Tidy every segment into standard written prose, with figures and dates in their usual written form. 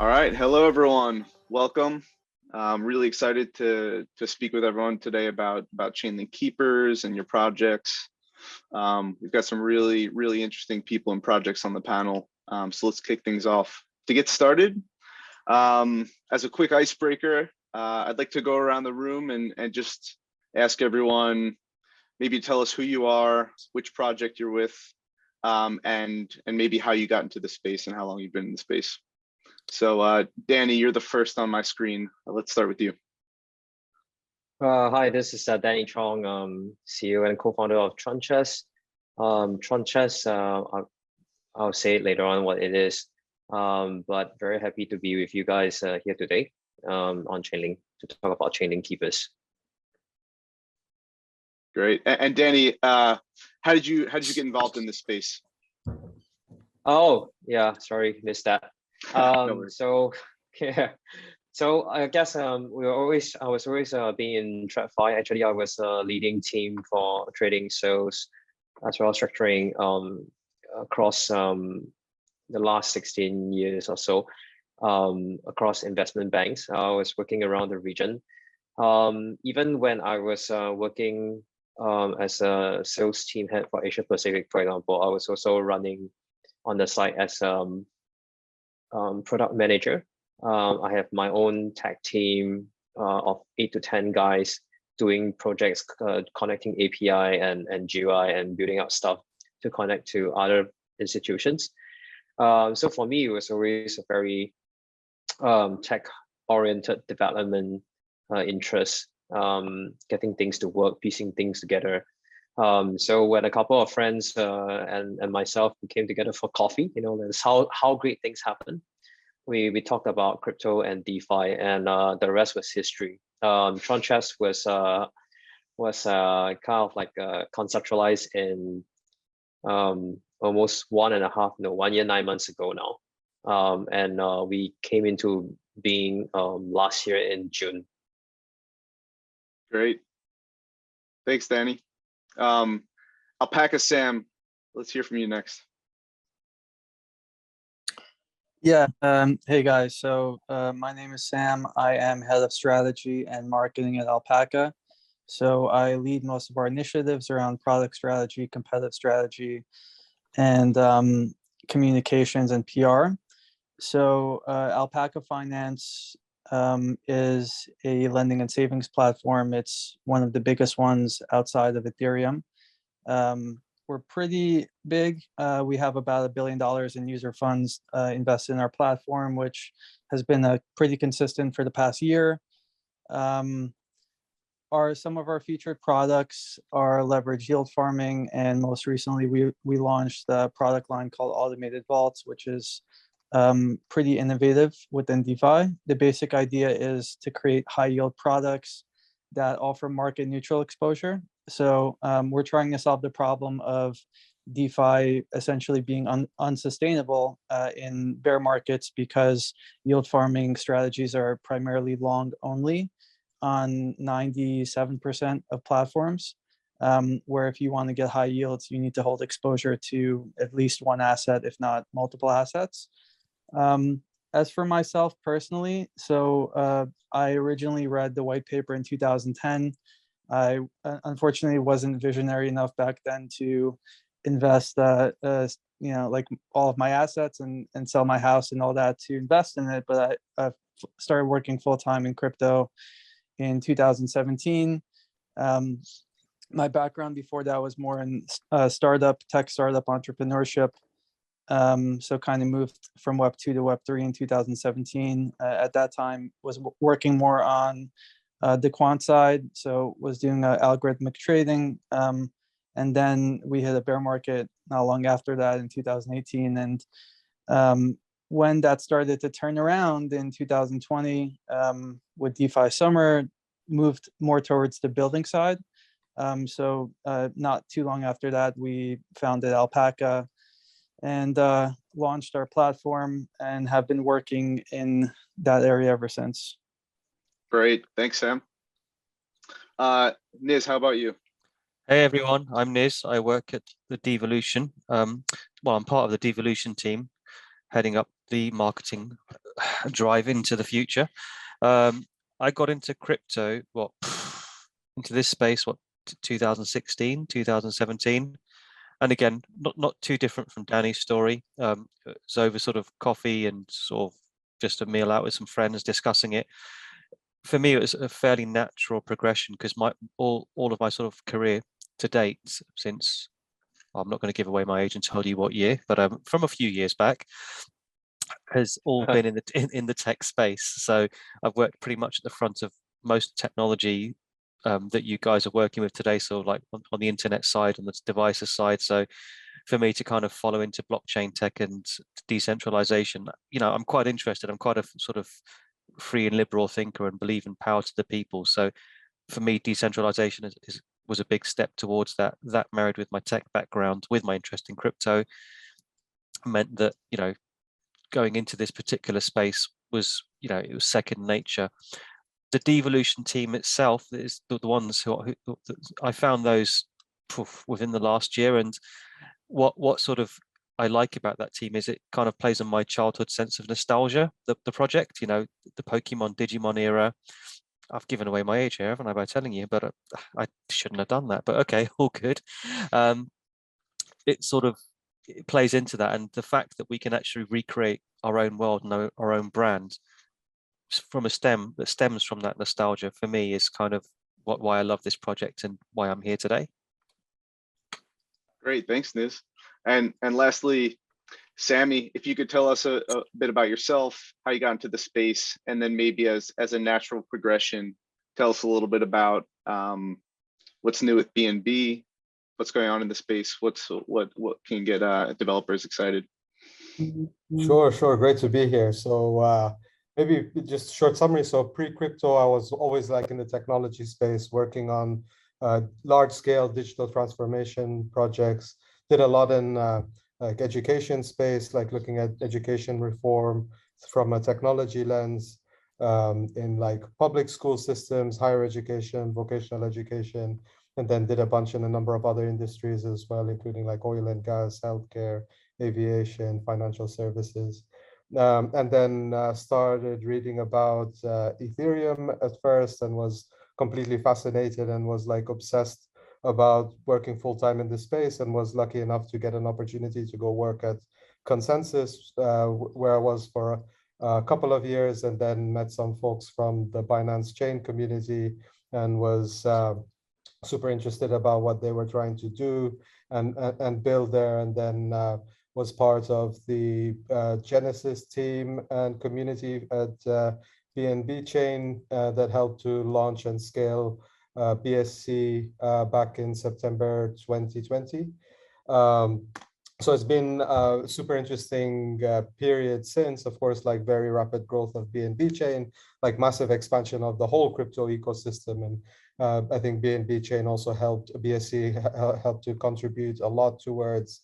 All right, hello everyone. Welcome. I'm really excited to speak with everyone today about Chainlink Keepers and your projects. We've got some really interesting people and projects on the panel. So let's kick things off. To get started, as a quick icebreaker, I'd like to go around the room and just ask everyone, maybe tell us who you are, which project you're with, and maybe how you got into the space and how long you've been in the space. So Danny, you're the first on my screen. Let's start with you. Hi, this is Danny Chong, CEO and co-founder of Tranchess. Tranchess, I'll say later on what it is, but very happy to be with you guys here today on Chainlink to talk about Chainlink Keepers. Great. And Danny, how did you get involved in this space? Oh yeah, sorry, missed that. So yeah, so I guess I was always being in TradFi. Actually, I was leading team for trading sales as well as structuring across the last 16 years or so across investment banks. I was working around the region. Even when I was working as a sales team head for Asia Pacific, for example, I was also running on the side as product manager. I have my own tech team of 8 to 10 guys doing projects connecting API and GUI and building out stuff to connect to other institutions. So for me, it was always a very tech-oriented development interest, getting things to work, piecing things together. So when a couple of friends and myself came together for coffee, that's how great things happen. We talked about crypto and DeFi, and the rest was history. Tranchess was kind of like conceptualized in almost 1 year, 9 months ago now, and we came into being last year in June. Great, thanks, Danny. Alpaca Sam, let's hear from you next. Yeah, hey guys, so my name is Sam. I am head of strategy and marketing at Alpaca. So I lead most of our initiatives around product strategy, competitive strategy, and communications and PR. So Alpaca Finance is a lending and savings platform. It's one of the biggest ones outside of Ethereum. We're pretty big. We have about $1 billion in user funds invested in our platform, which has been pretty consistent for the past year. Some of our featured products are leverage yield farming, and most recently we launched a product line called Automated Vaults, which is pretty innovative within DeFi. The basic idea is to create high yield products that offer market neutral exposure. So we're trying to solve the problem of DeFi essentially being unsustainable in bear markets, because yield farming strategies are primarily long only on 97% of platforms, where if you want to get high yields, you need to hold exposure to at least one asset, if not multiple assets. As for myself personally, so I originally read the white paper in 2010. I unfortunately wasn't visionary enough back then to invest, like all of my assets and sell my house and all that to invest in it. But I started working full time in crypto in 2017. My background before that was more in tech startup entrepreneurship. So kind of moved from Web 2 to Web 3 in 2017. At that time, was working more on the quant side, so was doing algorithmic trading. And then we hit a bear market not long after that in 2018. And when that started to turn around in 2020, with DeFi summer, moved more towards the building side. So not too long after that, we founded Alpaca and launched our platform and have been working in that area ever since. Great, thanks, Sam. Niz, how about you? Hey everyone, I'm Niz. I work at the Devolution. Well, I'm part of the Devolution team, heading up the marketing drive into the future. I got into crypto, into this space, 2016, 2017. And again, not too different from Danny's story. It's over sort of coffee and sort of just a meal out with some friends discussing it. For me, it was a fairly natural progression because all of my sort of career to date, since I'm not going to give away my age and tell you what year, but from a few years back, has all been in the tech space. So I've worked pretty much at the front of most technology that you guys are working with today. So like on the internet side, on the devices side. So for me to kind of follow into blockchain tech and decentralization, I'm quite interested. I'm quite a sort of free and liberal thinker and believe in power to the people. So for me, decentralization was a big step towards that. That married with my tech background, with my interest in crypto, meant that going into this particular space was it was second nature. The Devolution team itself is the ones who I found those within the last year, and what sort of I like about that team is it kind of plays on my childhood sense of nostalgia. The project, the Pokemon Digimon era. I've given away my age here, haven't I, by telling you? But I shouldn't have done that. But okay, all good. It plays into that, and the fact that we can actually recreate our own world and our own brand from that stems from that nostalgia, for me, is kind of why I love this project and why I'm here today. Great, thanks, Niz. And lastly, Samy, if you could tell us a bit about yourself, how you got into the space, and then maybe as a natural progression, tell us a little bit about what's new with BNB, what's going on in the space, what can get developers excited. Sure. Great to be here. So maybe just short summary. So pre-crypto, I was always like in the technology space, working on large scale digital transformation projects. Did a lot in like education space, like looking at education reform from a technology lens, in like public school systems, higher education, vocational education, and then did a bunch in a number of other industries as well, including like oil and gas, healthcare, aviation, financial services. And then started reading about Ethereum at first, and was completely fascinated and was like obsessed about working full-time in this space, and was lucky enough to get an opportunity to go work at Consensus, where I was for a couple of years, and then met some folks from the Binance Chain community, and was super interested about what they were trying to do and build there, and then was part of the Genesis team and community at BNB Chain that helped to launch and scale BSC back in September 2020. So it's been a super interesting period since, of course, like very rapid growth of BNB Chain, like massive expansion of the whole crypto ecosystem. And I think BNB Chain also helped, BSC helped to contribute a lot towards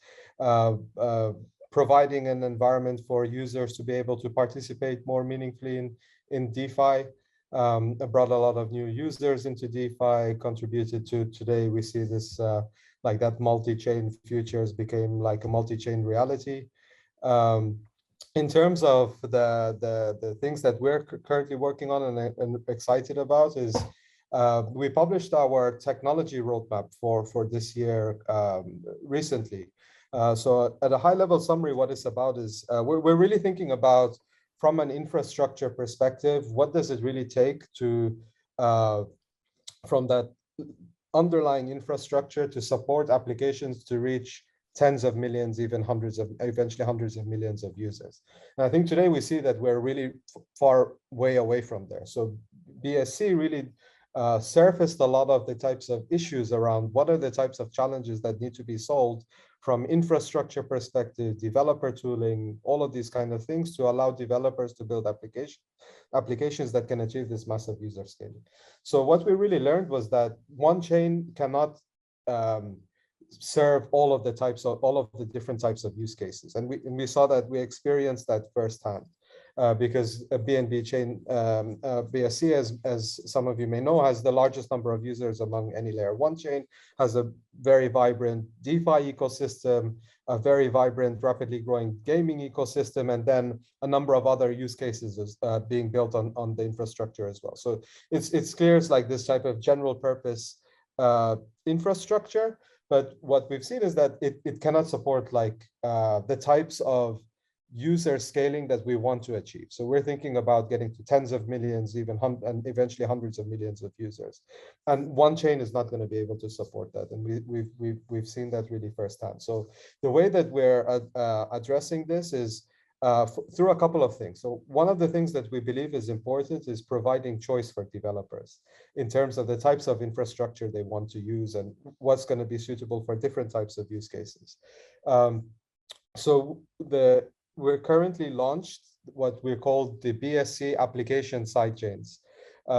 providing an environment for users to be able to participate more meaningfully in DeFi. Brought a lot of new users into DeFi, contributed to today we see this like that multi-chain futures became like a multi-chain reality. In terms of the things that we're currently working on and excited about is we published our technology roadmap for this year recently. So at a high level summary, what it's about is we're really thinking about, from an infrastructure perspective, what does it really take to, from that underlying infrastructure, to support applications to reach tens of millions, even eventually hundreds of millions of users. And I think today we see that we're really far way away from there. So BSC really surfaced a lot of the types of issues around what are the types of challenges that need to be solved from infrastructure perspective, developer tooling, all of these kind of things to allow developers to build applications that can achieve this massive user scaling. So what we really learned was that one chain cannot serve all of the different types of use cases. And we saw that, we experienced that firsthand. because BNB Chain BSC, as some of you may know, has the largest number of users among any layer 1 chain, has a very vibrant DeFi ecosystem, a very vibrant, rapidly growing gaming ecosystem, and then a number of other use cases being built on the infrastructure as well. So it's clear it's like this type of general purpose infrastructure. But what we've seen is that it cannot support like the types of user scaling that we want to achieve. So we're thinking about getting to tens of millions, even and eventually hundreds of millions of users. And one chain is not going to be able to support that. And we've seen that really firsthand. So the way that we're addressing this is through a couple of things. So one of the things that we believe is important is providing choice for developers in terms of the types of infrastructure they want to use and what's going to be suitable for different types of use cases. So we're currently launched what we call the BSC application sidechains.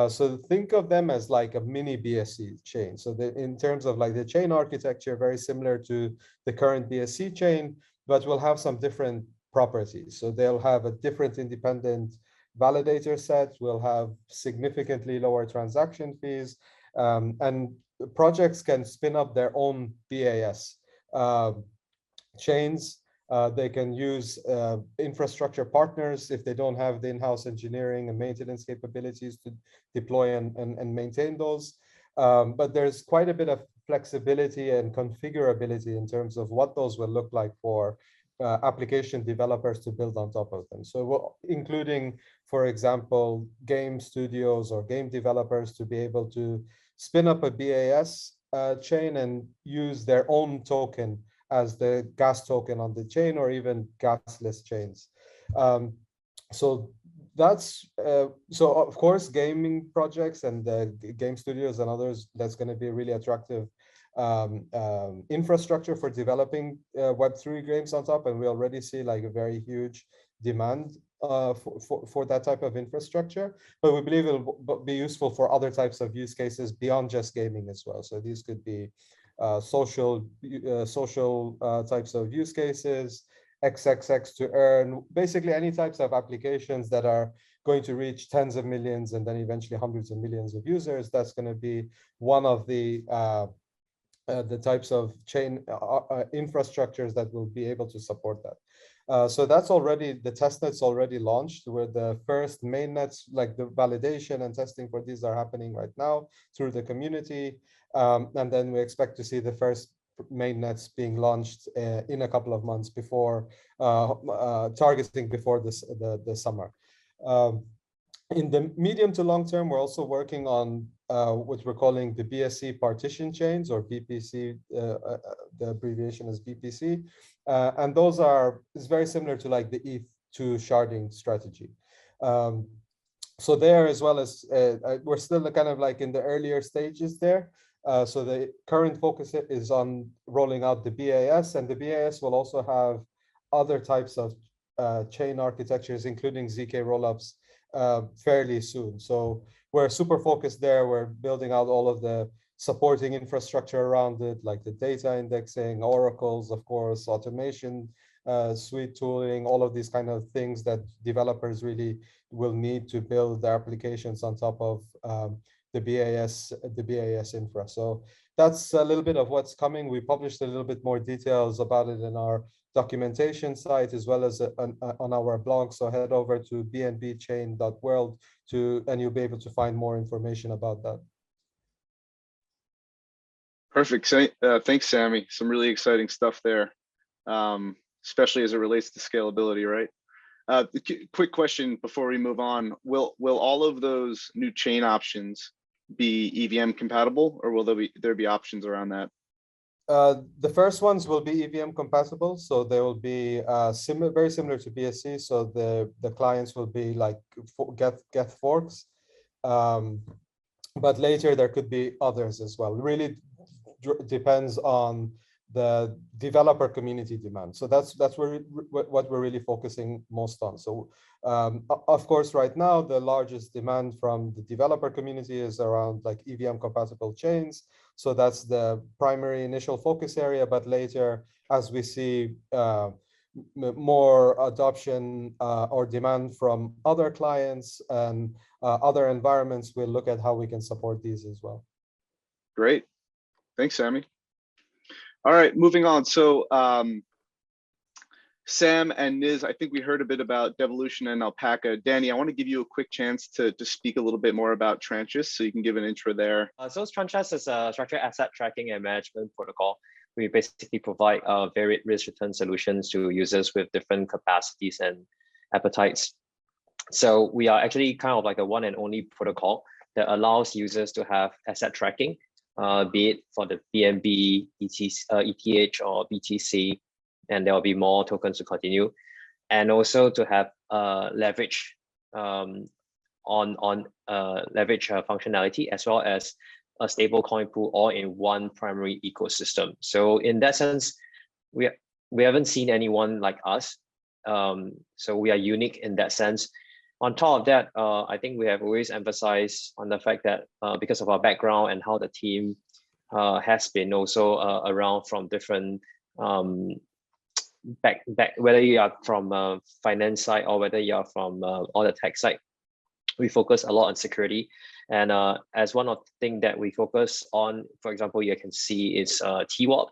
So think of them as like a mini BSC chain. So in terms of like the chain architecture, very similar to the current BSC chain, but we'll have some different properties. So they'll have a different independent validator set, we'll have significantly lower transaction fees, and projects can spin up their own BAS chains. They can use infrastructure partners if they don't have the in-house engineering and maintenance capabilities to deploy and maintain those. But there's quite a bit of flexibility and configurability in terms of what those will look like for application developers to build on top of them. So including, for example, game studios or game developers to be able to spin up a BAS chain and use their own token as the gas token on the chain, or even gasless chains. So that's so of course gaming projects and game studios and others, that's going to be a really attractive infrastructure for developing Web3 games on top, and we already see like a very huge demand for that type of infrastructure. But we believe it'll be useful for other types of use cases beyond just gaming as well. So these could be social types of use cases, XXX to earn, basically any types of applications that are going to reach tens of millions and then eventually hundreds of millions of users. That's going to be one of the types of chain infrastructures that will be able to support that. So that's already, the testnet's already launched, where the first mainnets, like the validation and testing for these are happening right now through the community. And then we expect to see the first mainnets being launched in a couple of months before, targeting before the summer. In the medium to long term, we're also working on what we're calling the BSC partition chains, or BPC, the abbreviation is BPC. And those is very similar to like the ETH2 sharding strategy. So there, as well as, we're still kind of like in the earlier stages there. So the current focus is on rolling out the BAS, and the BAS will also have other types of chain architectures, including ZK rollups, fairly soon. So we're super focused there. We're building out all of the supporting infrastructure around it, like the data indexing, oracles, of course, automation, suite tooling, all of these kind of things that developers really will need to build their applications on top of the BAS infra. So that's a little bit of what's coming. We published a little bit more details about it in our documentation site, as well as on our blog. So head over to bnbchain.world and you'll be able to find more information about that. Perfect. Thanks, Samy. Some really exciting stuff there, especially as it relates to scalability, right? Quick question before we move on. Will all of those new chain options be EVM compatible, or will there be options around that? The first ones will be EVM compatible, so they will be very similar to BSC. So the clients will be like get forks, but later there could be others as well. It really depends on the developer community demand. So that's what we're really focusing most on. So of course, right now the largest demand from the developer community is around like EVM compatible chains. So that's the primary initial focus area. But later, as we see more adoption or demand from other clients and other environments, we'll look at how we can support these as well. Great. Thanks, Samy. All right, moving on. So Sam and Niz, I think we heard a bit about Devolution and Alpaca. Danny, I want to give you a quick chance to speak a little bit more about Tranchess, so you can give an intro there. So Tranchess is a structured asset tracking and management protocol. We basically provide varied risk return solutions to users with different capacities and appetites. So we are actually kind of like a one and only protocol that allows users to have asset tracking, be it for the BNB, ETH, or BTC, and there will be more tokens to continue, and also to have leverage leverage functionality, as well as a stable coin pool, all in one primary ecosystem. So in that sense, we haven't seen anyone like us. So we are unique in that sense. On top of that, I think we have always emphasized on the fact that because of our background and how the team has been also around from different whether you are from finance side or whether you are from all the tech side, we focus a lot on security. And as one of the things that we focus on, for example, you can see is TWAP.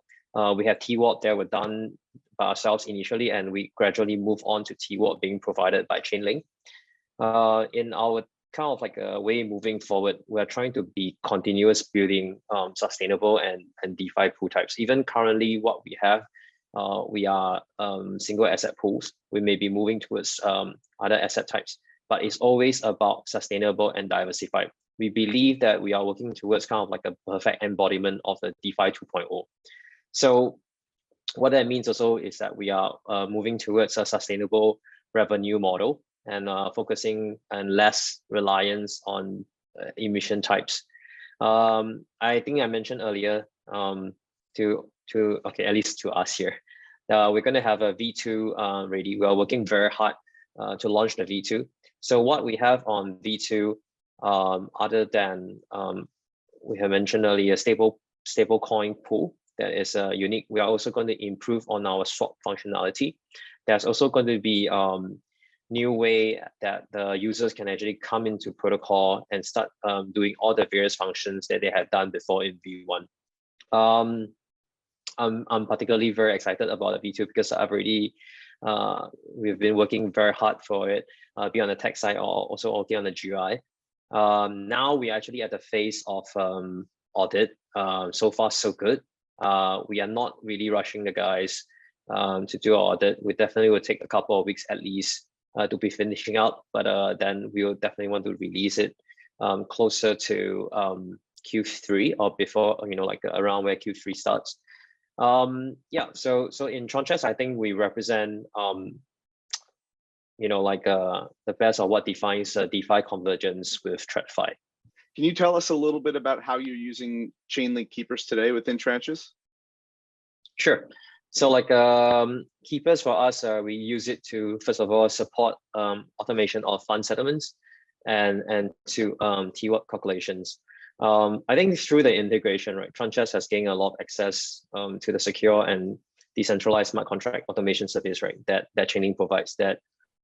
We have TWAP that were done by ourselves initially, and we gradually move on to TWAP being provided by Chainlink. In our kind of like a way moving forward, we're trying to be continuous building sustainable and DeFi pool types. Even currently what we have, we are single asset pools. We may be moving towards other asset types, but it's always about sustainable and diversified. We believe that we are working towards kind of like a perfect embodiment of the DeFi 2.0. So what that means also is that we are moving towards a sustainable revenue model and focusing on less reliance on emission types. I think I mentioned earlier okay, at least to us here, we're going to have a V2 ready. We are working very hard to launch the V2. So what we have on V2, other than we have mentioned earlier, stable coin pool that is unique. We are also going to improve on our swap functionality. There's also going to be new way that the users can actually come into protocol and start doing all the various functions that they have done before in V1. I'm particularly very excited about the V2 because I've already we've been working very hard for it, be on the tech side or also working on the GUI. Now we're actually at the phase of audit. So far, so good. We are not really rushing the guys to do our audit. We definitely will take a couple of weeks at least to be finishing up, but then we will definitely want to release it closer to Q3 or before, like around where Q3 starts. Yeah, so in Tranchess, I think we represent the best of what defines DeFi convergence with TradFi. Can you tell us a little bit about how you're using Chainlink Keepers today within Tranchess? Sure. So like Keepers for us, we use it to, first of all, support automation of fund settlements and to TWAP calculations. I think through the integration, right, Tranchess has gained a lot of access to the secure and decentralized smart contract automation service, right, that Chainlink provides, that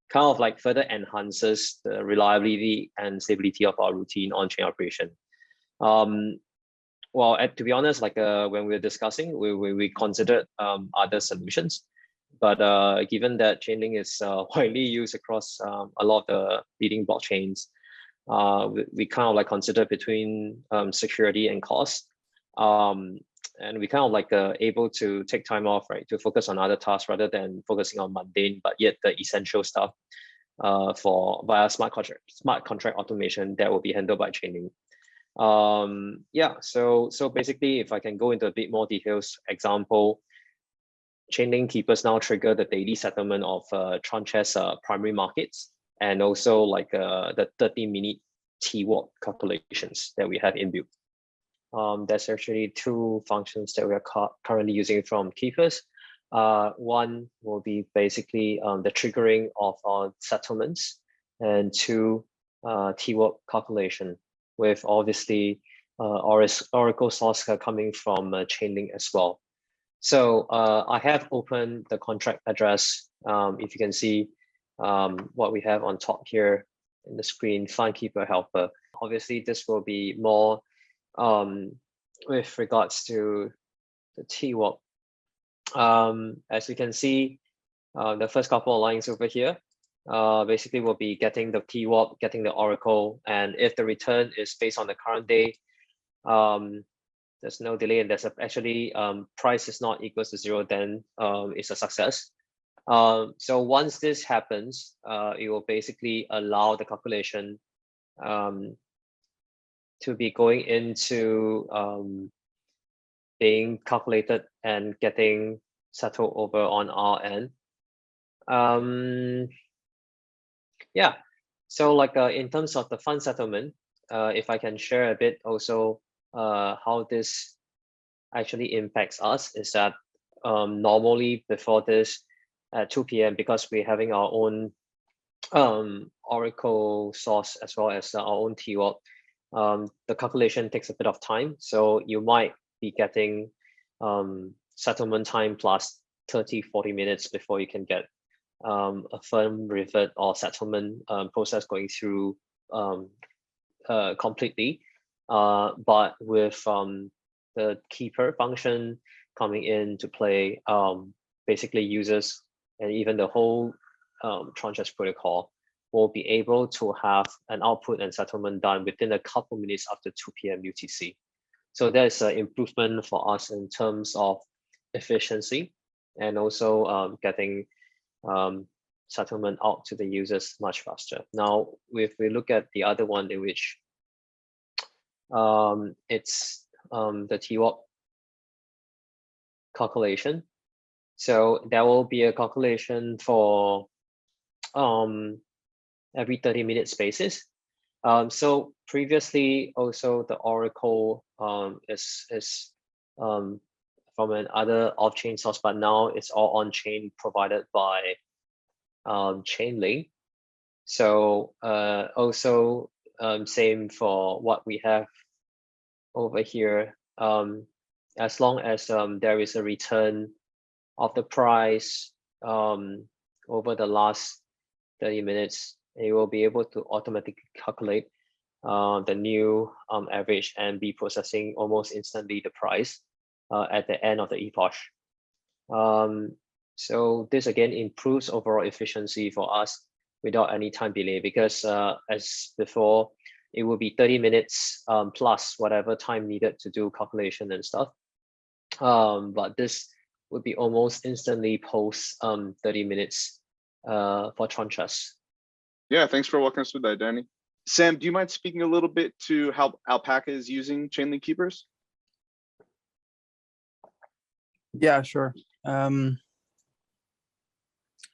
kind of like further enhances the reliability and stability of our routine on-chain operation. Well, to be honest, like when we were discussing, we considered other solutions, but given that Chainlink is widely used across a lot of the leading blockchains, we kind of like consider between security and cost, and we kind of like able to take time off, right, to focus on other tasks rather than focusing on mundane but yet the essential stuff via smart contract automation that will be handled by Chainlink. Yeah, so basically, if I can go into a bit more details, example, Chainlink Keepers now trigger the daily settlement of Tranchess primary markets, and also like the 30-minute TWAP calculations that we have inbuilt. There's actually two functions that we are currently using from Keepers. One will be basically the triggering of our settlements, and two, TWAP calculation, with obviously Oracle source coming from Chainlink as well. So I have opened the contract address. If you can see what we have on top here in the screen, find keeper helper. Obviously, this will be more with regards to the TWAP. As you can see, the first couple of lines over here, basically we'll be getting the TWAP, getting the Oracle, and if the return is based on the current day, there's no delay and there's actually price is not equals to 0, then it's a success. So once this happens, it will basically allow the calculation to be going into being calculated and getting settled over on our end. Yeah, so like in terms of the fund settlement, if I can share a bit also how this actually impacts us is that normally before this at 2 p.m. because we're having our own Oracle source as well as our own TWAP, the calculation takes a bit of time. So you might be getting settlement time plus 30-40 minutes before you can get a firm revert or settlement process going through completely. But with the keeper function coming into play, basically users and even the whole Tranchess protocol will be able to have an output and settlement done within a couple minutes after 2 p.m. UTC. So there's an improvement for us in terms of efficiency and also getting settlement out to the users much faster. Now, if we look at the other one in which it's the TWAP calculation. So there will be a calculation for every 30-minute spaces. So previously also the Oracle is from another off-chain source, but now it's all on-chain provided by Chainlink. So also same for what we have over here. As long as there is a return of the price over the last 30 minutes, it will be able to automatically calculate the new average and be processing almost instantly the price at the end of the epoch. So this again improves overall efficiency for us without any time delay, because as before, it will be 30 minutes plus whatever time needed to do calculation and stuff. But this would be almost instantly post 30 minutes for Tranchess. Yeah, thanks for walking us through that, Danny. Sam, do you mind speaking a little bit to how Alpaca is using Chainlink Keepers? Yeah, sure.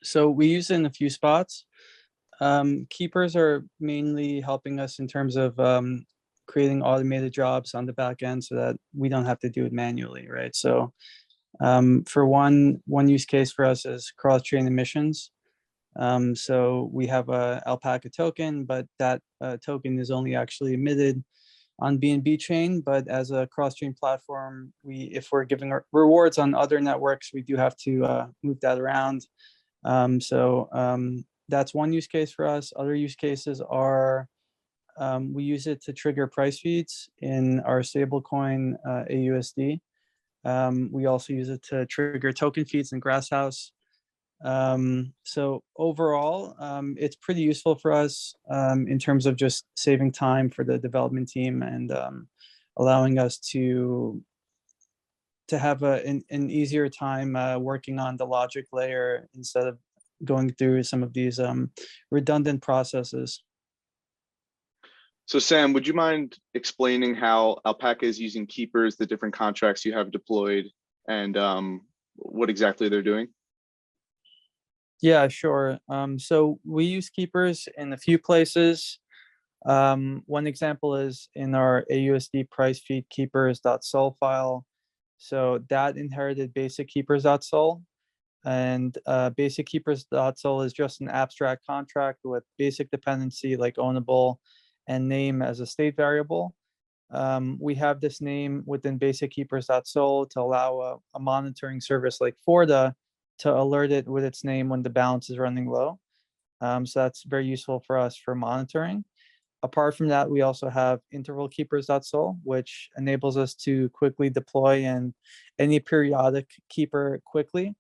So we use it in a few spots. Keepers are mainly helping us in terms of creating automated jobs on the back end so that we don't have to do it manually, right? So for one use case for us is cross-chain emissions. So we have a Alpaca token, but that token is only actually emitted on BNB Chain. But as a cross-chain platform, if we're giving rewards on other networks, we do have to move that around. That's one use case for us. Other use cases are we use it to trigger price feeds in our stablecoin AUSD. We also use it to trigger token feeds in Grasshouse. So overall, it's pretty useful for us in terms of just saving time for the development team and allowing us to have an easier time working on the logic layer instead of going through some of these redundant processes. So Sam, would you mind explaining how Alpaca is using Keepers, the different contracts you have deployed, and what exactly they're doing? Yeah, sure. So we use Keepers in a few places. One example is in our AUSD price feed keepers.sol file. So that inherited basic keepers.sol. And basic keepers.sol is just an abstract contract with basic dependency like ownable and name as a state variable. We have this name within basickeepers.sol to allow a monitoring service like Forda to alert it with its name when the balance is running low. So that's very useful for us for monitoring. Apart from that, we also have intervalkeepers.sol, which enables us to quickly deploy any periodic keeper quickly.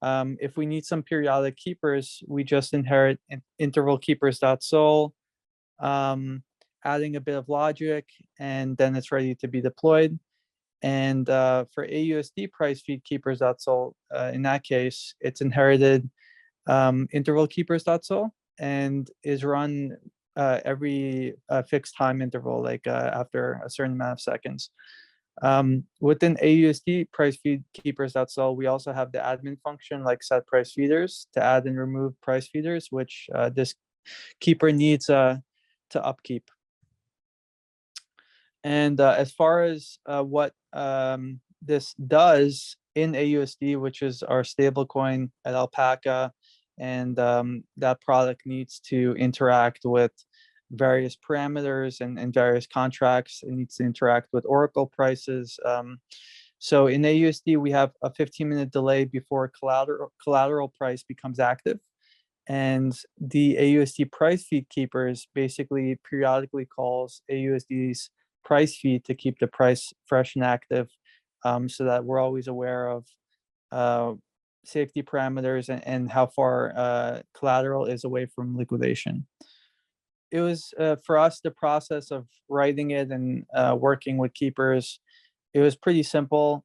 If we need some periodic keepers, we just inherit intervalkeepers.sol, adding a bit of logic, and then it's ready to be deployed. And for AUSD price feed keepers.sol, in that case, it's inherited intervalkeepers.sol and is run every fixed time interval, like after a certain amount of seconds. Within AUSD price feed keepers.sol, we also have the admin function like set price feeders to add and remove price feeders, which this keeper needs to upkeep. And as far as what this does in AUSD, which is our stablecoin at Alpaca, and that product needs to interact with various parameters and various contracts. It needs to interact with Oracle prices. So in AUSD, we have a 15-minute delay before collateral price becomes active. And the AUSD price feed keepers basically periodically calls AUSD's price feed to keep the price fresh and active, so that we're always aware of safety parameters and how far collateral is away from liquidation. It was for us, the process of writing it and working with keepers, it was pretty simple.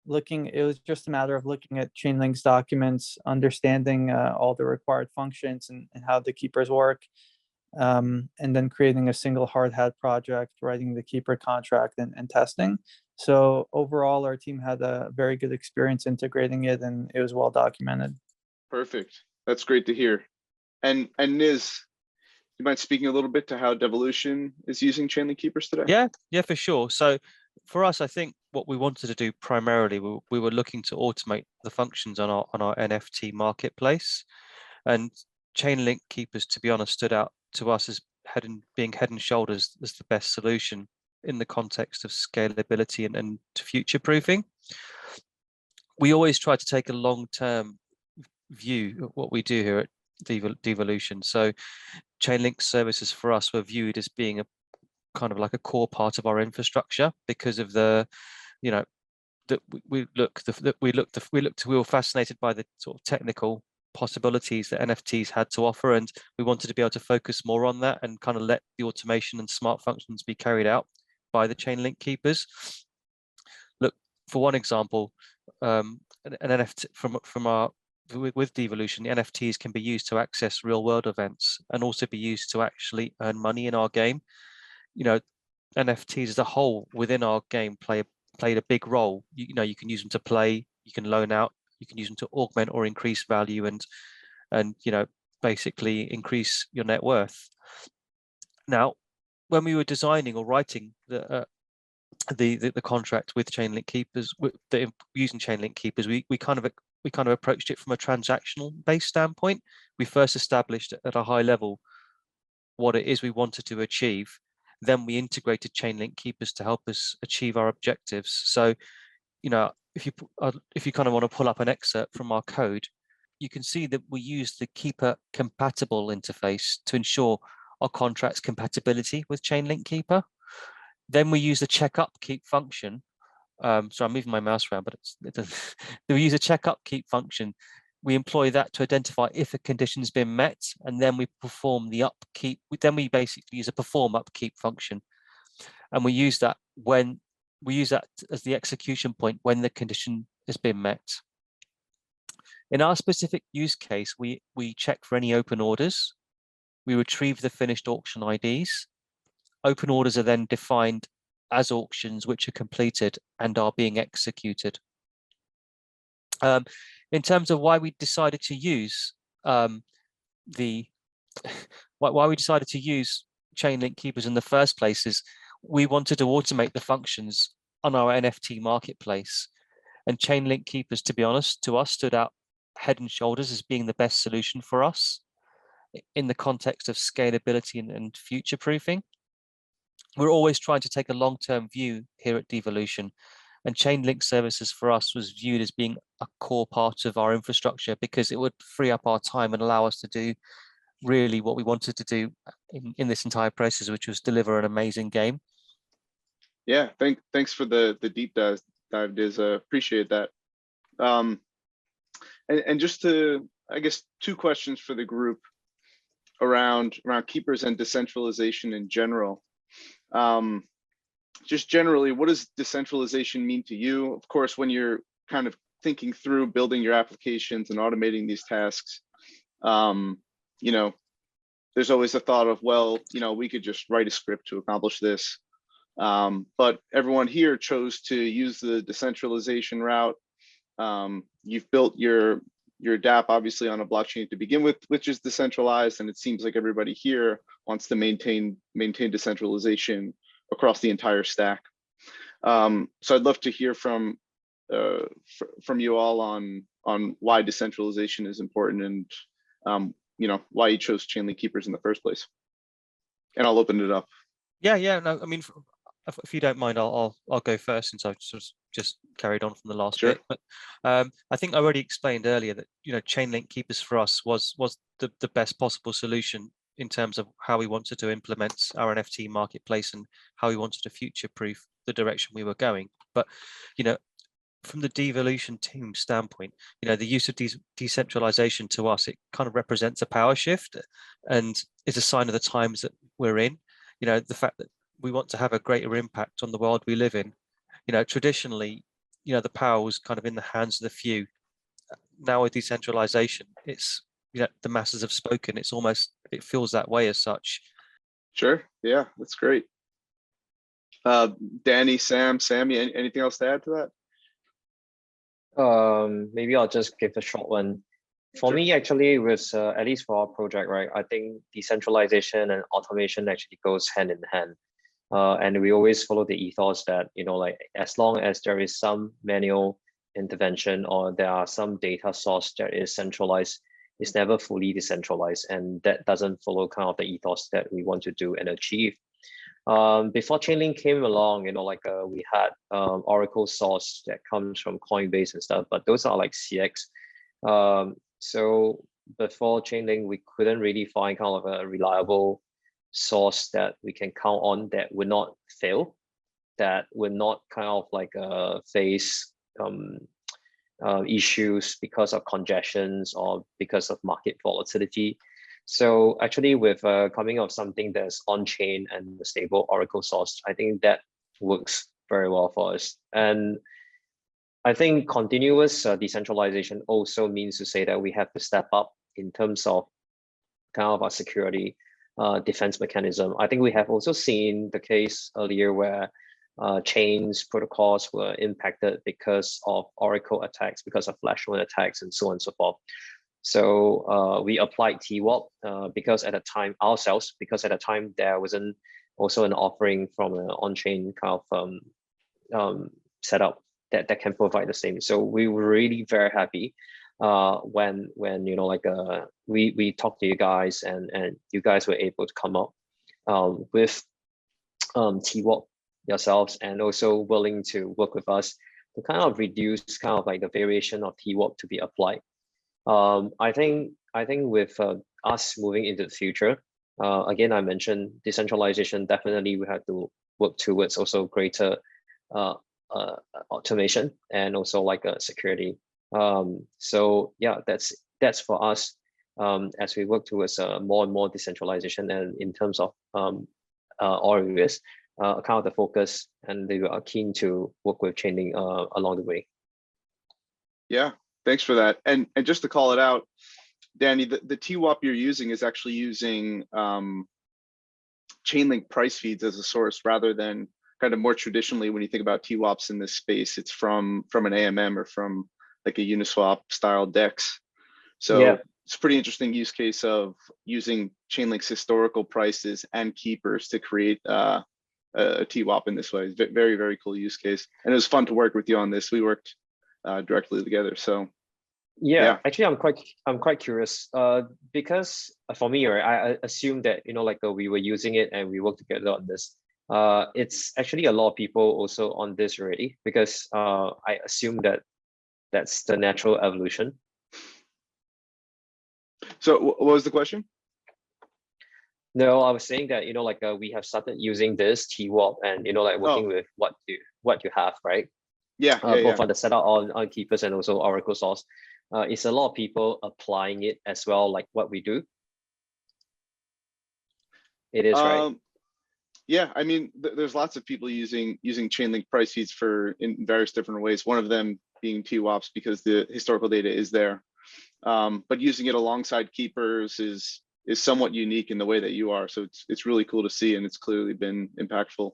It was just a matter of looking at Chainlink's documents, understanding all the required functions and how the keepers work, and then creating a single hard hat project, writing the keeper contract and testing. So overall, our team had a very good experience integrating it, and it was well documented. Perfect. That's great to hear. And Niz, you mind speaking a little bit to how Devolution is using Chainlink Keepers today? Yeah, for sure. So for us, I think what we wanted to do primarily, we were looking to automate the functions on our NFT marketplace, and Chainlink Keepers, to be honest, stood out to us as being head and shoulders as the best solution in the context of scalability and future proofing. We always try to take a long-term view of what we do here at Devolution. So Chainlink services for us were viewed as being a kind of like a core part of our infrastructure because of the, you know, that we were fascinated by the sort of technical possibilities that NFTs had to offer, and we wanted to be able to focus more on that and kind of let the automation and smart functions be carried out by the Chainlink Keepers. Look, for one example, an NFT with Devolution, the NFTs can be used to access real world events and also be used to actually earn money in our game. You know, NFTs as a whole within our game played a big role. You know, you can use them to play, you can loan out, you can use them to augment or increase value and you know, basically increase your net worth. Now, when we were designing or writing the contract with Chainlink Keepers, using Chainlink Keepers, we kind of approached it from a transactional based standpoint. We first established at a high level what it is we wanted to achieve. Then we integrated Chainlink Keepers to help us achieve our objectives. So, you know, if you kind of want to pull up an excerpt from our code, you can see that we use the keeper compatible interface to ensure our contract's compatibility with Chainlink Keeper. Then we use the check upkeep function. So I'm moving my mouse around, but we use a check upkeep function. We employ that to identify if a condition has been met, and then we perform the upkeep. Then we basically use a perform upkeep function, and we use that as the execution point when the condition has been met. In our specific use case, we check for any open orders. We retrieve the finished auction IDs. Open orders are then defined as auctions which are completed and are being executed. In terms of why we decided to use Chainlink Keepers in the first place is we wanted to automate the functions on our NFT marketplace, and Chainlink Keepers, to be honest, to us stood out head and shoulders as being the best solution for us in the context of scalability and future proofing. we're always trying to take a long-term view here at Devolution, and Chainlink services for us was viewed as being a core part of our infrastructure because it would free up our time and allow us to do really what we wanted to do in this entire process, which was deliver an amazing game. Yeah, thanks for the deep dive, Diz. Appreciate that. And just to, I guess, two questions for the group around keepers and decentralization in general. Just generally, what does decentralization mean to you? Of course, when you're kind of thinking through building your applications and automating these tasks, you know, there's always the thought of, well, you know, we could just write a script to accomplish this. But everyone here chose to use the decentralization route. You've built your dApp obviously on a blockchain to begin with, which is decentralized, and it seems like everybody here wants to maintain decentralization across the entire stack. So I'd love to hear from you all on why decentralization is important and you know, why you chose Chainlink Keepers in the first place. And I'll open it up. Yeah. No, I mean, if you don't mind, I'll go first since I've sort of just carried on from the last bit. But I think I already explained earlier that, you know, Chainlink Keepers for us was the best possible solution in terms of how we wanted to implement our NFT marketplace and how we wanted to future-proof the direction we were going. But, you know, from the Devolution team standpoint, you know, the use of decentralization to us, it kind of represents a power shift and is a sign of the times that we're in. You know, the fact that we want to have a greater impact on the world we live in. You know, traditionally, you know, the power was kind of in the hands of the few. Now with decentralization, it's, you know, the masses have spoken. It's almost, it feels that way as such. Sure. Yeah, that's great. Danny, Sam, Samy, anything else to add to that? Maybe I'll just give a short one. For me, actually, with at least for our project, right, I think decentralization and automation actually goes hand in hand. And we always follow the ethos that, you know, like as long as there is some manual intervention or there are some data source that is centralized, it's never fully decentralized. And that doesn't follow kind of the ethos that we want to do and achieve. Before Chainlink came along, you know, like we had Oracle source that comes from Coinbase and stuff, but those are like CX. So before Chainlink, we couldn't really find kind of a reliable source that we can count on that would not fail, that would not kind of like face issues because of congestions or because of market volatility. So actually with coming of something that's on-chain and a stable Oracle source, I think that works very well for us. And I think continuous decentralization also means to say that we have to step up in terms of kind of our security defense mechanism. I think we have also seen the case earlier where chains protocols were impacted because of Oracle attacks, because of flash loan attacks, and so on and so forth. So we applied TWAP because at the time there wasn't also an offering from an on-chain kind of setup that can provide the same. So we were really very happy when you know, like we talked to you guys and you guys were able to come up with TWAP yourselves and also willing to work with us to kind of reduce kind of like the variation of TWAP to be applied. I think with us moving into the future, again, I mentioned decentralization. Definitely, we have to work towards also greater automation and also like security. So yeah, that's for us as we work towards more and more decentralization, and in terms of all areas, kind of the focus, and they are keen to work with Chainlink along the way. Yeah. Thanks for that. And just to call it out, Danny, the TWAP you're using is actually using Chainlink price feeds as a source rather than kind of more traditionally when you think about TWAPs in this space, it's from an AMM or from like a Uniswap style DEX. So yeah, it's a pretty interesting use case of using Chainlink's historical prices and keepers to create a TWAP in this way. It's very, very cool use case. And it was fun to work with you on this. We worked directly together. So yeah, actually I'm quite curious because for me, right, I assume that, you know, like we were using it and we worked together on this. It's actually a lot of people also on this already, because I assume that that's the natural evolution. So what was the question? No, I was saying that, like we have started using this TWAP and, like working with what you have, right? Yeah, both on the setup on Keepers and also Oracle source. It's a lot of people applying it as well, like what we do. It is, right? Yeah, I mean, there's lots of people using Chainlink price feeds in various different ways. One of them being TWAPs because the historical data is there. But using it alongside Keepers is somewhat unique in the way that you are. So it's really cool to see, and it's clearly been impactful.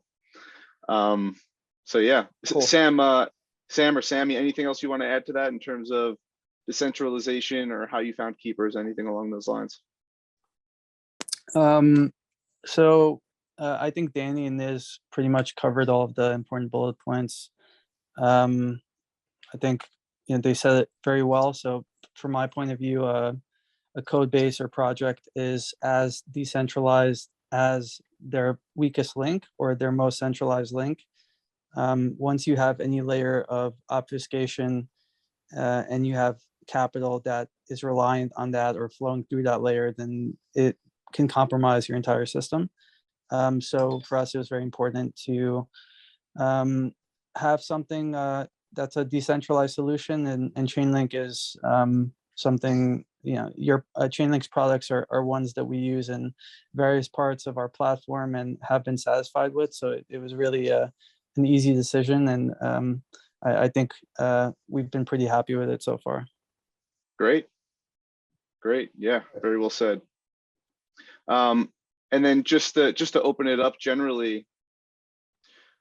So yeah, cool. Sam or Samy, anything else you want to add to that in terms of decentralization or how you found Keepers, anything along those lines? So I think Danny and Niz pretty much covered all of the important bullet points. I think they said it very well. So from my point of view, a code base or project is as decentralized as their weakest link or their most centralized link. Once you have any layer of obfuscation and you have capital that is reliant on that or flowing through that layer, then it can compromise your entire system. So for us, it was very important to have something that's a decentralized solution, and Chainlink is something, your Chainlink's products are ones that we use in various parts of our platform and have been satisfied with. So it was really an easy decision, and I think we've been pretty happy with it so far. Great. Yeah, very well said. And then just to open it up generally,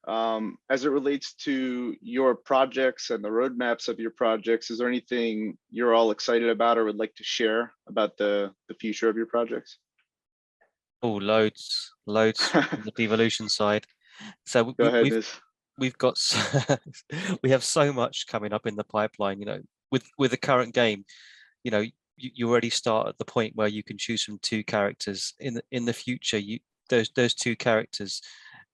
as it relates to your projects and the roadmaps of your projects, is there anything you're all excited about or would like to share about the future of your projects? Oh, loads on the devolution side. So Go ahead, Niz. We've got we have so much coming up in the pipeline. With the current game, you already start at the point where you can choose from two characters. In the future, those two characters,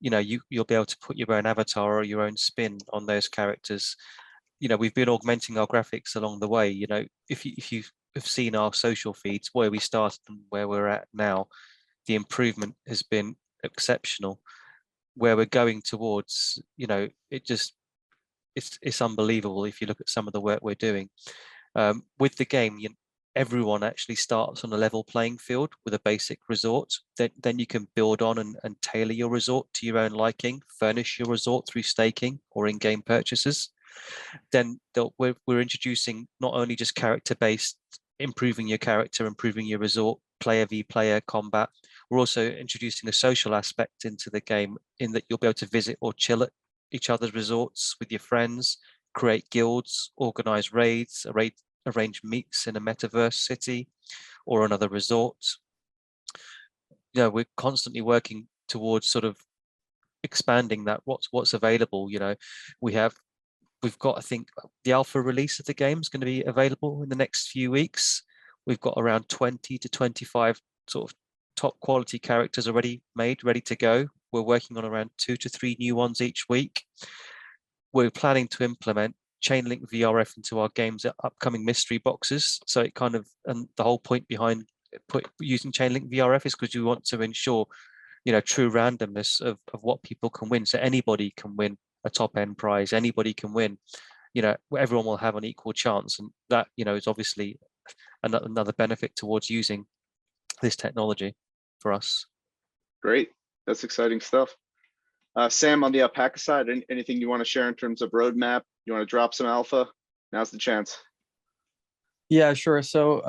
you'll be able to put your own avatar or your own spin on those characters. We've been augmenting our graphics along the way. If you have seen our social feeds, where we started and where we're at now, the improvement has been exceptional. Where we're going towards, it's unbelievable if you look at some of the work we're doing. With the game, everyone actually starts on a level playing field with a basic resort. Then you can build on and tailor your resort to your own liking, furnish your resort through staking or in-game purchases. Then we're introducing not only just character-based, improving your character, improving your resort, player v player combat. We're also introducing a social aspect into the game, in that you'll be able to visit or chill at each other's resorts with your friends, create guilds, organize raids, arrange meets in a metaverse city or another resort. We're constantly working towards sort of expanding that what's available. We've got, I think, the alpha release of the game is going to be available in the next few weeks. We've got around 20 to 25 sort of top quality characters already made, ready to go. We're working on around 2 to 3 new ones each week. We're planning to implement Chainlink VRF into our game's upcoming mystery boxes. So it kind of, and the whole point behind using Chainlink VRF is because you want to ensure, true randomness of what people can win. So anybody can win a top end prize, anybody can win, everyone will have an equal chance. And that, is obviously another benefit towards using this technology for us. Great, that's exciting stuff. Sam, on the Alpaca side, anything you want to share in terms of roadmap? You want to drop some alpha? Now's the chance. Yeah, sure. So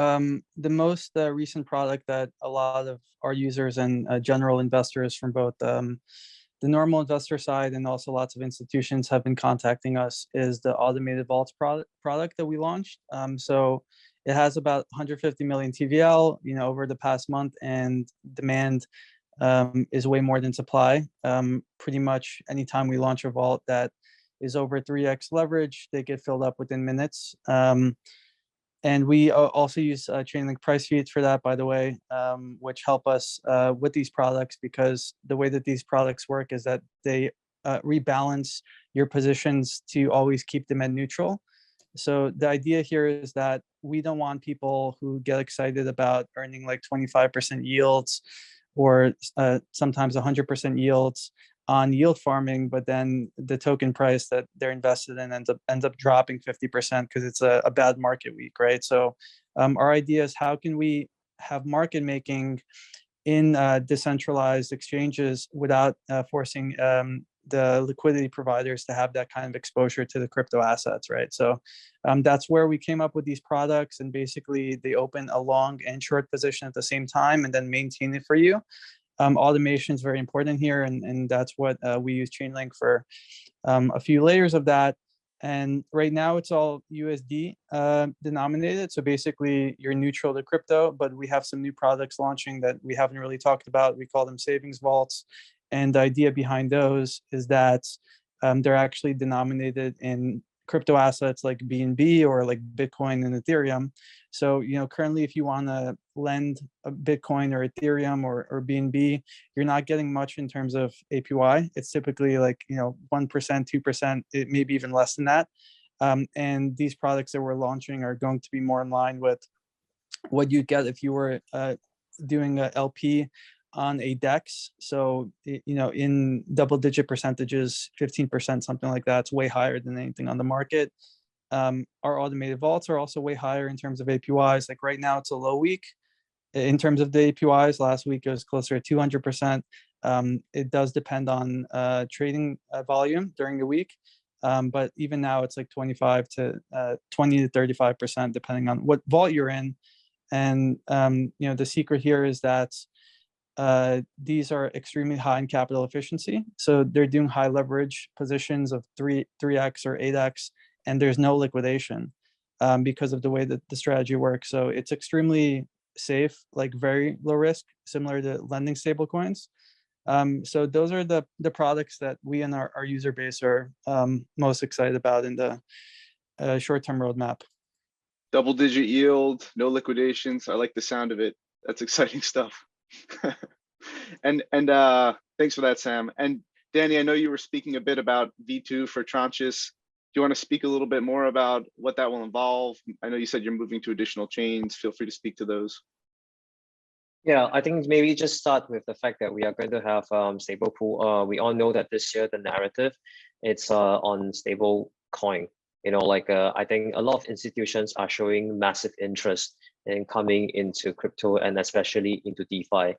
the most recent product that a lot of our users and general investors from both the normal investor side and also lots of institutions have been contacting us is the automated vaults product that we launched. So it has about 150 million TVL, over the past month, and demand is way more than supply. Pretty much anytime we launch a vault that is over 3x leverage, they get filled up within minutes. And we also use Chainlink price feeds for that, by the way, which help us with these products, because the way that these products work is that they rebalance your positions to always keep them at neutral. So the idea here is that we don't want people who get excited about earning like 25% yields or sometimes 100% yields on yield farming, but then the token price that they're invested in ends up dropping 50% because it's a bad market week, right? So our idea is, how can we have market making in decentralized exchanges without forcing the liquidity providers to have that kind of exposure to the crypto assets, right? So that's where we came up with these products, and basically they open a long and short position at the same time and then maintain it for you. Automation is very important here, and that's what we use Chainlink for. A few layers of that, and right now it's all USD denominated. So basically you're neutral to crypto, but we have some new products launching that we haven't really talked about. We call them savings vaults. And the idea behind those is that they're actually denominated in crypto assets like BNB or like Bitcoin and Ethereum. So, currently, if you want to lend a Bitcoin or Ethereum or BNB, you're not getting much in terms of APY. It's typically like, 1%, 2%, it maybe even less than that. And these products that we're launching are going to be more in line with what you'd get if you were doing a LP on a DEX. So, in double-digit percentages, 15%, something like that. It's way higher than anything on the market. Our automated vaults are also way higher in terms of APYs. Like right now, it's a low week in terms of the APYs. Last week it was closer to 200%. It does depend on trading volume during the week. But even now, it's like 20 to 35%, depending on what vault you're in. And the secret here is that these are extremely high in capital efficiency. So they're doing high leverage positions of 3x or 8x, and there's no liquidation because of the way that the strategy works. So it's extremely safe, like very low risk, similar to lending stablecoins. So those are the products that we and our user base are most excited about in the short-term roadmap. Double-digit yield, no liquidations. I like the sound of it. That's exciting stuff. and thanks for that, Sam. And Danny, I know you were speaking a bit about V2 for Tranchess. Do you want to speak a little bit more about what that will involve? I know you said you're moving to additional chains. Feel free to speak to those. Yeah, I think maybe just start with the fact that we are going to have stable pool. We all know that this year the narrative, it's on stable coin. I think a lot of institutions are showing massive interest in coming into crypto and especially into DeFi.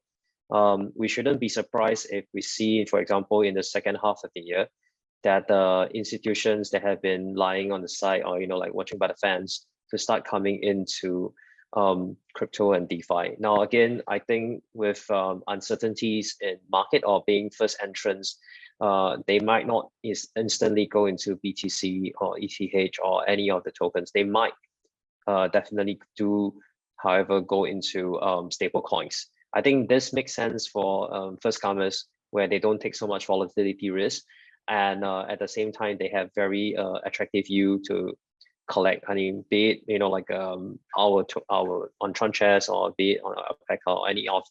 We shouldn't be surprised if we see, for example, in the second half of the year, that the institutions that have been lying on the side or, like watching by the fans to start coming into crypto and DeFi. Now, again, I think with uncertainties in market or being first entrants, they might not instantly go into BTC or ETH or any of the tokens. They might definitely do, however, go into stable coins. I think this makes sense for first comers where they don't take so much volatility risk. And at the same time, they have very attractive yield to collect. I mean, be it, like our on Tranchess or be it on Alpaca or any of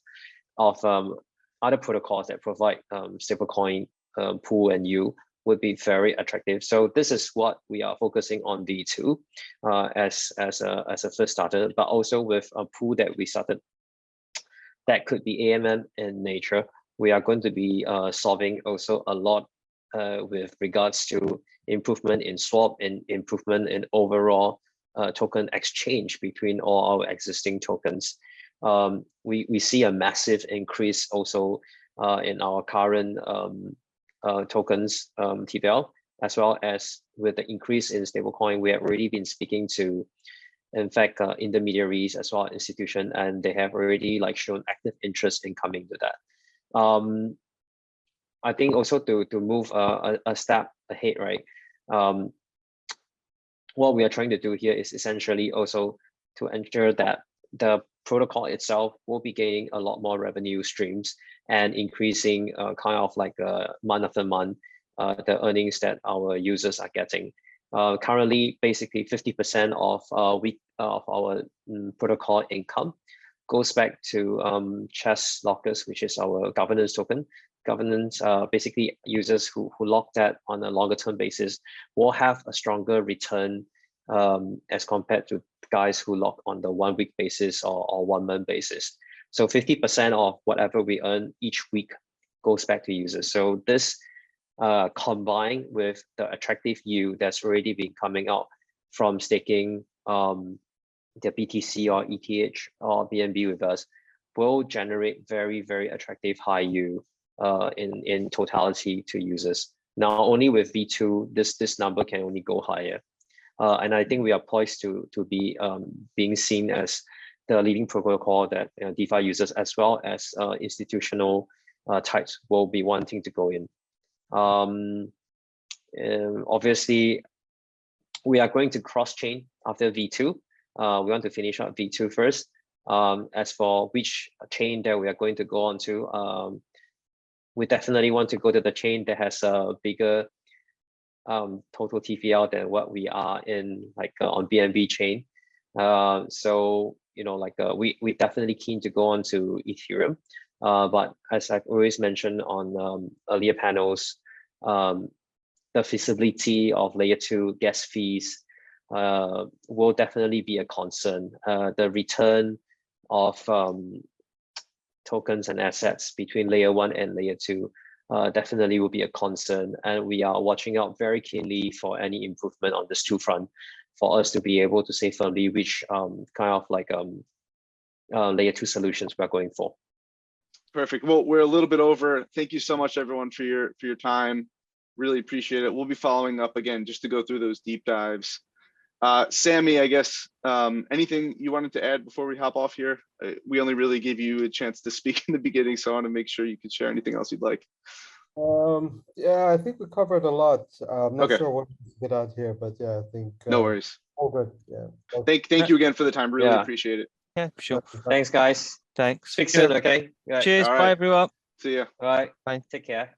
other protocols that provide stablecoin pool and yield would be very attractive. So this is what we are focusing on V2 as a first starter, but also with a pool that we started that could be AMM in nature. We are going to be solving also a lot with regards to improvement in swap and improvement in overall token exchange between all our existing tokens. We see a massive increase also in our current tokens TVL, as well as with the increase in stablecoin. We have already been speaking to, in fact, intermediaries as well as institutions, and they have already shown active interest in coming to that. I think also to move a step ahead, right? What we are trying to do here is essentially also to ensure that the protocol itself will be gaining a lot more revenue streams and increasing kind of like month after month the earnings that our users are getting. Currently, basically 50% of our protocol income goes back to Chess lockers, which is our governance token. Governance, basically users who lock that on a longer term basis will have a stronger return as compared to guys who lock on the 1 week basis or 1 month basis. So 50% of whatever we earn each week goes back to users. So this combined with the attractive yield that's already been coming out from staking the BTC or ETH or BNB with us will generate very, very attractive high yield in totality to users. Now, only with V2, this number can only go higher. And I think we are poised to be being seen as the leading protocol that DeFi users as well as institutional types will be wanting to go in. Obviously, we are going to cross-chain after V2. We want to finish up V2 first. As for which chain that we are going to go on to, we definitely want to go to the chain that has a bigger total TVL than what we are in, like on BNB Chain. So, you know, like we definitely keen to go on to Ethereum. But as I've always mentioned on earlier panels, the feasibility of layer 2 gas fees will definitely be a concern. The return of tokens and assets between layer 1 and layer 2 definitely will be a concern, and we are watching out very keenly for any improvement on this two front for us to be able to say firmly which kind of like layer 2 solutions we're going for. Perfect. Well, we're a little bit over. Thank you so much, everyone, for your time. Really appreciate it. We'll be following up again just to go through those deep dives. Samy, I guess, anything you wanted to add before we hop off here? We only really gave you a chance to speak in the beginning, so I want to make sure you could share anything else you'd like. Yeah, I think we covered a lot. I'm not Okay. sure what to get out here, but yeah, I think no worries. all good. Yeah. Thank you again for the time. Really appreciate it. Yeah, sure. Thanks, guys. Thanks. Speak soon, okay? Cheers. All right. Bye, everyone. See ya. All right. Bye. Take care.